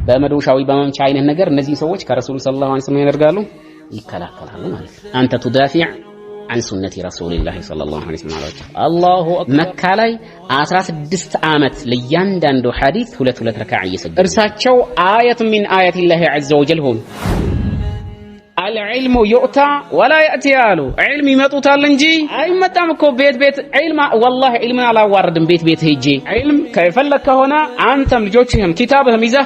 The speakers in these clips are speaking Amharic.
በመዶሻዊ በመምቻ አይነት ነገር እነዚህ ሰዎች ከረሱል ሰለላሁ ዐለይሂ ወሰለም ያደርጋሉ ይከላከላሉ ማለት ነው። አንተ تدافع عن سنة رسول الله صلى الله عليه وسلم الله أكبر መካ ላይ 16 ዓመት ለያንዳንዱ ሐዲስ ሁለት ረካዓ እየሰገዱ እርሳቸው አያት من آيات الله عز وجل ሆኑ العلم يؤتى ولا يأتي አሉ علم ይመጡታል እንጂ አይመጣም እኮ ቤት علم والله علم አላዋርድም ቤት ሄጄ علم ከፈለክ ከሆነ አንተም ልጆችህም ኪታብህም ይዘህ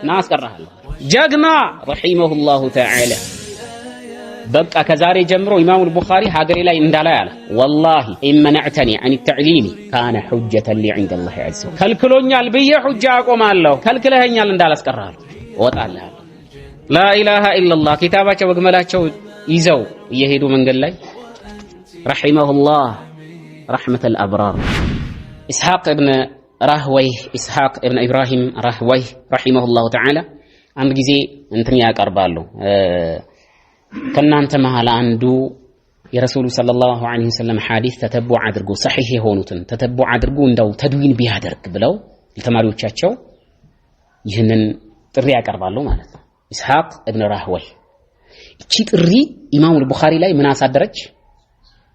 ናስቀራለሁ ጀግና رحمه الله تعالى በቃ ከዛሬ ጀምሮ ኢማሙ አልቡኻሪ ሀገሬ ላይ እንዳላ ያለ والله ان منعتني عن التعليم كان حجة لي عند الله عز وجل ከልክሎኛል ብዬ ሁጃ አቆማለሁ ከልክለኸኛል እንዳላስቀራለሁ ወጣለሁ لا اله الا الله ኪታባቸው በግመላቸው ይዘው እየሄዱ መንገድ ላይ رحمه الله رحمة الابرار اسحاق ابن راهويه اسحاق ابن ابراهيم راهويه رحمه الله تعالى አንድ ጊዜ እንትን ያቀርባሉ ከናንተ መሃል አንዱ የረሱሉ ሰለላሁ ዐለይሂ ወሰለም ሐዲስ ተተቡዕ አድርጎ ሰሒህ የሆኑትን ተተቡዕ አድርጎ እንደው ተድዊን ቢያደርግ ብለው ለተማሪዎቻቸው ይህንን ጥሪ ያቀርባሉ ማለት ነው። ኢስሐቅ ኢብኑ ራህወይ እቺ ጥሪ ኢማሙ አልቡኻሪ ላይ ምን አሳደረች?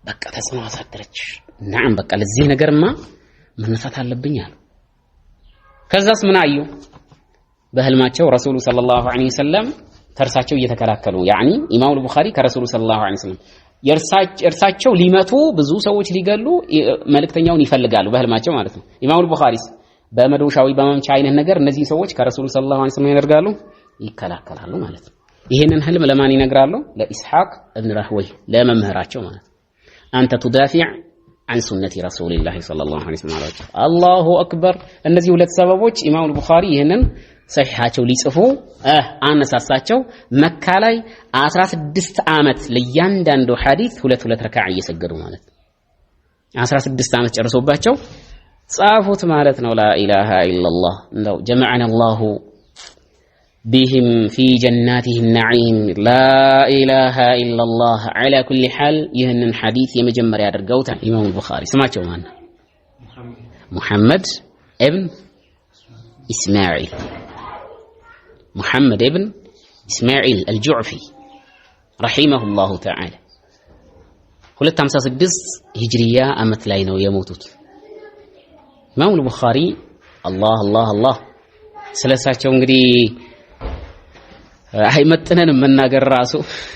በቃ ተጽዕኖ አሳደረች። ነዓም በቃ ለዚህ ነገርማ መነሳት አለብኝ አሉ። ከዛስ ምን አዩ? በህልማቸው ረሱሉ ሰለላሁ ዐለይሂ ወሰለም ተርሳቸው እየተከላከሉ ያኒ ኢማሙ አልቡኻሪ ከረሱሉ ሰለላሁ ዐለይሂ ወሰለም እርሳቸው ሊመቱ ብዙ ሰዎች ሊገሉ መልእክተኛውን ይፈልጋሉ በህልማቸው ማለት ነው። ኢማሙ አልቡኻሪስ በመዶሻዊ በመምቻ አይነት ነገር እነዚህ ሰዎች ከረሱሉ ሰለላሁ ዐለይሂ ወሰለም ያደርጋሉ ይከላከላሉ ማለት ነው። ይሄንን ህልም ለማን ይነግራሉ? ለኢስሐቅ ኢብኑ ራህወይ ለመምህራቸው ማለት ነው። አንተ تدافع عن سنة رسول الله صلى الله عليه وسلم الله أكبر እነዚህ ሁለት ሰበቦች ኢማሙ አልቡኻሪ ይሄንን ሰሒሃቸው ሊጽፉ አነሳሳቸው መካ ላይ 16 ዓመት ለያንዳንዱ ሐዲስ ሁለት ረካዓ እየሰገዱ ማለት 16 ዓመት ጨርሶባቸው ጻፉት ማለት ነው። لا اله الا الله እንደው جمعنا الله بهم في جناته النعيم لا اله الا الله على كل حال ይህንን ሐዲስ የመጀመሪያ ያደርገውታል ኢማሙ አልቡኻሪ ስማቸው ማን ነው? ሙሐመድ ኢብን ኢስማዒል محمد ابن إسماعيل الجعفي رحمه الله تعالى 256 هجرية أمت ላይ ነው የሞቱት ኢማሙ አልቡኻሪ አላህ ስለሳቸው እንግዲህ አይመጥነንም መናገር ራሱ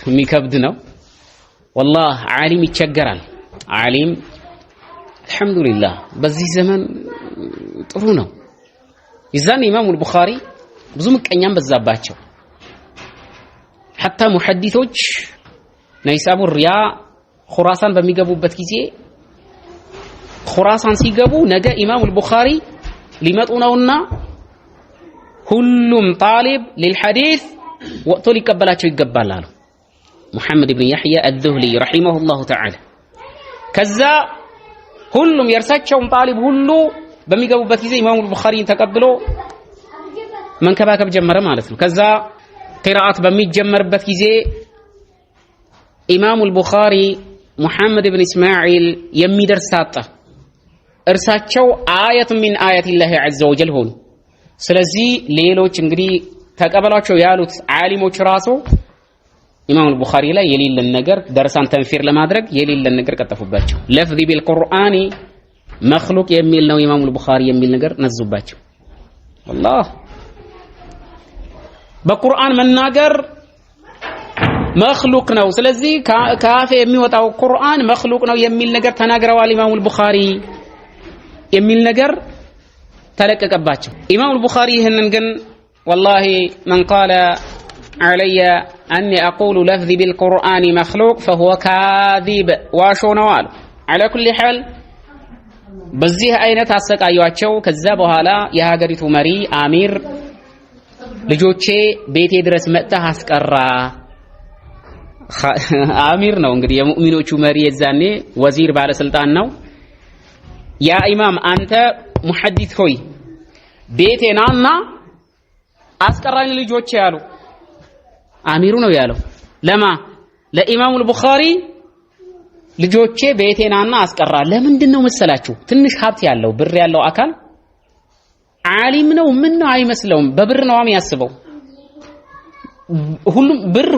የሚከብድ ነው والله ዓሊም ይቸገራል ዓሊም አልহামዱሊላህ በዚህ ዘመን ጥሩ ነው ይዛን ኢማሙ አልቡኻሪ ብዙ ምቀኛም በዛባቸው حتى ሙሐዲሶች ነይሳቡር ያ ኹራሳን በሚገቡበት ጊዜ ኹራሳን ሲገቡ ነገ ኢማሙ አልቡኻሪ ሊመጡ ነውና ሁሉም ጣሊብ ለልሐዲስ ወጥቶ ሊቀበላቸው ይገባል አሉ ሙሐመድ ኢብኑ ያህያ አልዙህሊ ረሂመሁላሁ ተዓላ። ከዛ ሁሉም የእርሳቸውም ጣሊብ ሁሉ በሚገቡበት ጊዜ ኢማሙ አልቡኻሪን ተቀብሎ መንከባከብ ጀመረ ማለት ነው። ከዛ ቂራአት በሚጀመርበት ጊዜ ኢማሙ አልቡኻሪ ሙሐመድ ኢብኑ ኢስማዒል የሚደርሳጣ እርሳቸው አያት من آيات الله عز وجل ሆኑ። ስለዚህ ሌሎች እንግዲህ ተቀበሏቸው ያሉት ዓሊሞች ራሱ ኢማሙ አልቡኻሪ ላይ የሌለን ነገር ደርሳን ተንፊር ለማድረግ የሌለን ነገር ቀጠፉባቸው። ለፍዚ ቢልቁርአኒ መኽሉቅ የሚል ነው ኢማሙ አልቡኻሪ የሚል ነገር ነዙባቸው። والله በቁርአን መናገር መኽሉቅ ነው። ስለዚህ ካፌ የሚወጣው ቁርአን መኽሉቅ ነው የሚል ነገር ተናግረዋል ኢማሙ አልቡኻሪ የሚል ነገር ተለቀቀባቸው። ኢማሙ አልቡኻሪ ይህንን ግን والله من قال علي أني أقول لفظي بالقرآن مخلوق فهو كاذب واشونوال على كل حال በዚህ አይነት አሰቃዩአቸው። ከዛ በኋላ የሀገሪቱ መሪ አሚር ልጆቼ ቤቴ ድረስ መጣህ አስቀራ አሚር ነው እንግዲህ የሙእሚኖቹ መሪ የዛኔ ወዚር ባለስልጣን ነው። ያ ኢማም አንተ ሙሐዲስ ሆይ ቤቴ ናና አስቀራኝ ልጆቼ ያሉ አሚሩ ነው ያለው ለማ ለኢማሙ አልቡኻሪ ልጆቼ ቤቴ ናና አስቀራ። ለምንድን ነው መሰላችሁ? ትንሽ ሀብት ያለው ብር ያለው አካል ዓሊም ነው ምን ነው አይመስለውም በብር ነው የሚያስበው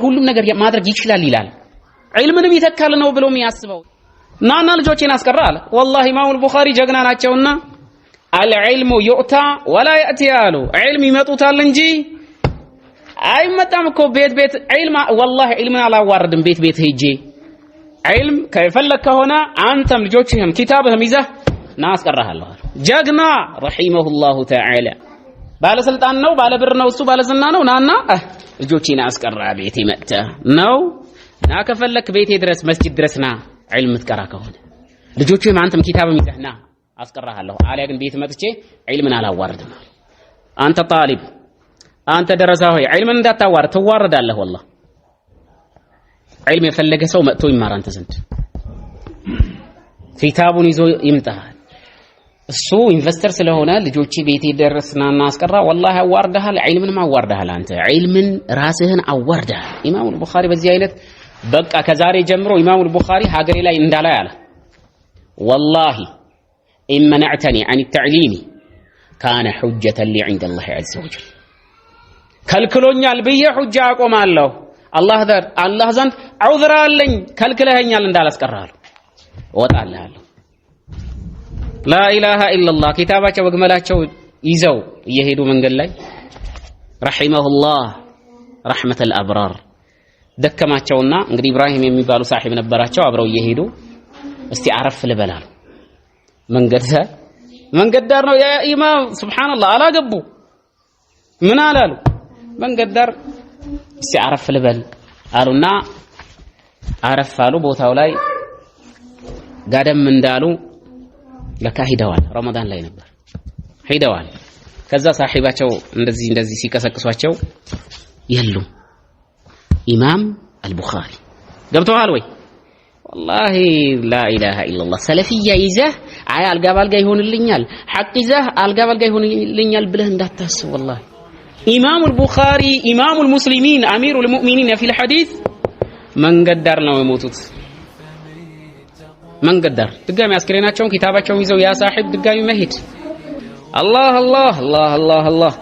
ሁሉም ነገር ማድረግ ይችላል ይላል ዒልምንም ይተካል ነው ብሎ የሚያስበው ናና ልጆቼን አስቀራ አለ والله ኢማሙ አልቡኻሪ ጀግና ናቸውና العلم يؤتى ولا يأتي አሉ ዒልም ይመጡታል እንጂ አይመጣም እኮ ቤት ዒልም والله ዒልምን አላዋርድም ቤት ሄጄ ዒልም ከፈለክ ከሆነ አንተም ልጆችህም ኪታብህም ይዘህ ና አስቀራሃለሁ ጀግና ረሂመሁላሁ ተዓላ ባለስልጣን ነው ባለብር ነው እሱ ባለዝና ነው ናና ልጆቼን አስቀራ ቤቴ መጥተህ ነው ና ከፈለክ ቤቴ ድረስ መስጂድ ድረስ ና ዒልም ትቀራ ከሆነ ልጆችህም አንተም ኪታብም ይዘህ ና አስቀራሃለሁ አሊያ ግን ቤት መጥቼ ዒልምን አላዋርድም አንተ ጣሊብ አንተ ደረሳ ሆይ ዒልምን እንዳታዋርድ ትዋረዳለህ والله ዒልም የፈለገ ሰው መጥቶ ይማር አንተ ዘንድ ኪታቡን ይዞ ይምጣል እሱ ኢንቨስተር ስለሆነ ልጆቼ ቤቴ ደረስናና አስቀራ والله አዋርደሃል ዒልምንም አዋርደሃል አንተ ዒልምን ራስህን አዋርደሃል ኢማሙ አልቡኻሪ በዚህ አይነት በቃ ከዛሬ ጀምሮ ኢማሙ አልቡኻሪ ሀገሬ ላይ እንዳላይ አለ والله إن منعتني عن التعليم كان حجة لي عند الله عز وجل كلكلونيال بيه حجة አቆማለሁ አላህ ዘንድ ዑዝር አለኝ ከልክለኸኛል እንዳላስቀራለሁ ወጣለሁ لا إله إلا الله كتاباቸው በግመላቸው ይዘው እየሄዱ መንገድ ላይ رحمه الله رحمة الأبرار ደከማቸውና እንግዲህ ኢብራሂም የሚባሉ ሳሒብ ነበራቸው አብረው እየሄዱ እስቲ አረፍ ልበላሉ መንገድ ዳር ነው ያ ኢማም ሱብሃንአላህ አላገቡ ምን አላሉ መንገድ ዳር እስቲ አረፍ ልበል አሉና አረፍ አሉ ቦታው ላይ ጋደም እንዳሉ ለካ ሄደዋል ረመዳን ላይ ነበር ሄደዋል ከዛ ሳሒባቸው እንደዚህ ሲቀሰቅሷቸው የሉም ኢማም አልቡኻሪ ገብተዋል ወይ والله لا اله الا الله ሰለፊያ ይዘህ አይ አልጋ ባልጋ ይሆንልኛል ሐቅ ይዘህ አልጋ ባልጋ ይሆንልኛል ብለህ እንዳታስብ والله ኢማሙ አልቡኻሪ ኢማሙ አልሙስሊሚን አሚሩ አልሙእሚኒን في الحديث መንገድ ዳር ነው የሞቱት መንገድ ዳር ድጋሚ አስክሬናቸውን ኪታባቸውን ይዘው ያ ሳሒብ ድጋሚ መሄድ الله الله الله الله الله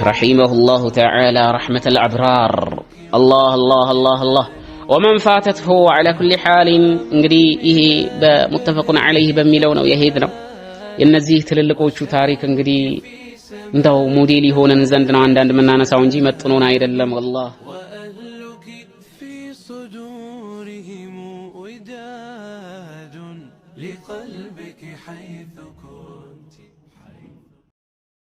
رحمه الله تعالى رحمة الأبرار الله الله الله الله ومن فاتته على كل حال እንግዲህ ይሄ በሙተፈቁን عليه በሚለው ነው የሄድነው የነዚህ ትልልቆቹ ታሪክ እንግዲህ እንደው ሞዴል ይሆነን ዘንድ ነው አንዳንድ መናነሳው እንጂ መጥኖን አይደለም والله في صدورهم وداد